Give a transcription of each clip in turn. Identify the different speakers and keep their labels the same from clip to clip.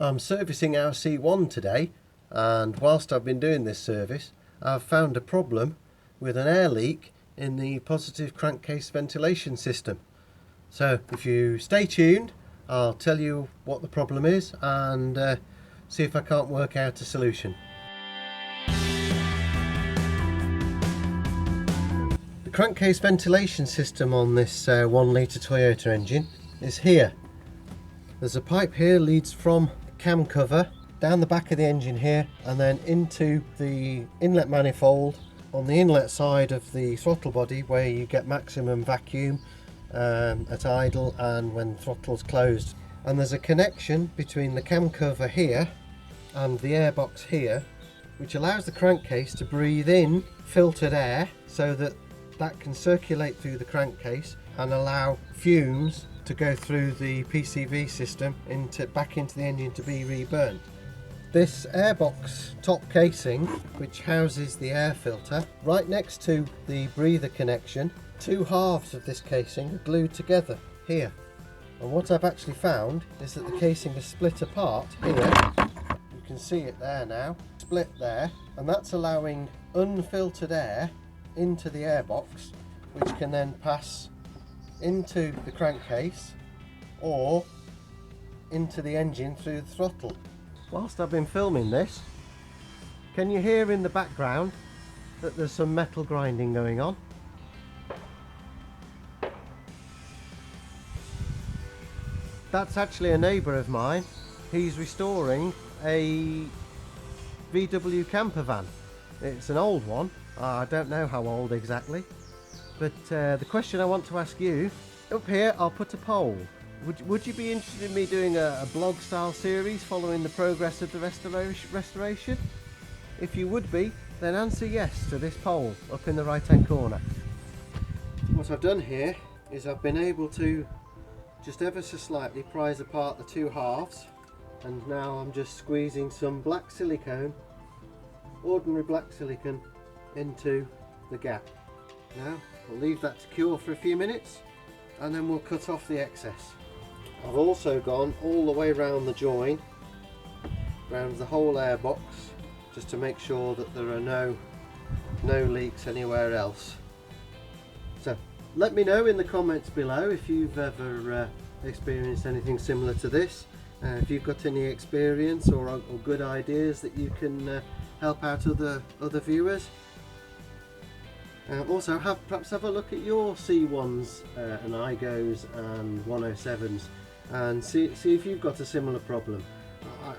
Speaker 1: I'm servicing our C1 today, and whilst I've been doing this service I've found a problem with an air leak in the positive crankcase ventilation system. So if you stay tuned, I'll tell you what the problem is and see if I can't work out a solution. The crankcase ventilation system on this 1 litre Toyota engine is here. There's a pipe here leads from cam cover down the back of the engine here and then into the inlet manifold on the inlet side of the throttle body, where you get maximum vacuum at idle and when throttle's closed. And there's a connection between the cam cover here and the airbox here, which allows the crankcase to breathe in filtered air so that that can circulate through the crankcase and allow fumes to go through the PCV system back into the engine to be reburnt. This airbox top casing, which houses the air filter, right next to the breather connection, two halves of this casing are glued together here. And what I've actually found is that the casing is split apart here. You can see it there now, split there, and that's allowing unfiltered air into the airbox, which can then pass into the crankcase or into the engine through the throttle. Whilst I've been filming this, can you hear in the background that there's some metal grinding going on? That's actually a neighbour of mine. He's restoring a VW camper van. It's an old one. I don't know how old exactly. But the question I want to ask you, up here I'll put a poll. Would you be interested in me doing a blog style series following the progress of the restoration? If you would be, then answer yes to this poll up in the right hand corner. What I've done here is I've been able to just ever so slightly prise apart the two halves, and now I'm just squeezing some black silicone, ordinary black silicone, into the gap. Now we'll leave that to cure for a few minutes and then we'll cut off the excess. I've also gone all the way around the join, around the whole airbox, just to make sure that there are no leaks anywhere else. So let me know in the comments below if you've ever experienced anything similar to this. If you've got any experience or good ideas that you can help out other viewers. Also perhaps have a look at your C1s and Aygos and 107s and see if you've got a similar problem.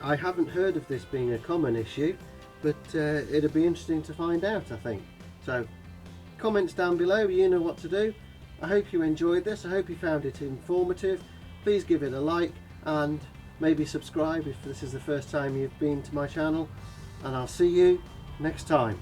Speaker 1: I haven't heard of this being a common issue, but it'd be interesting to find out, I think. So comments down below, you know what to do. I hope you enjoyed this. I hope you found it informative. Please give it a like and maybe subscribe if this is the first time you've been to my channel, and I'll see you next time.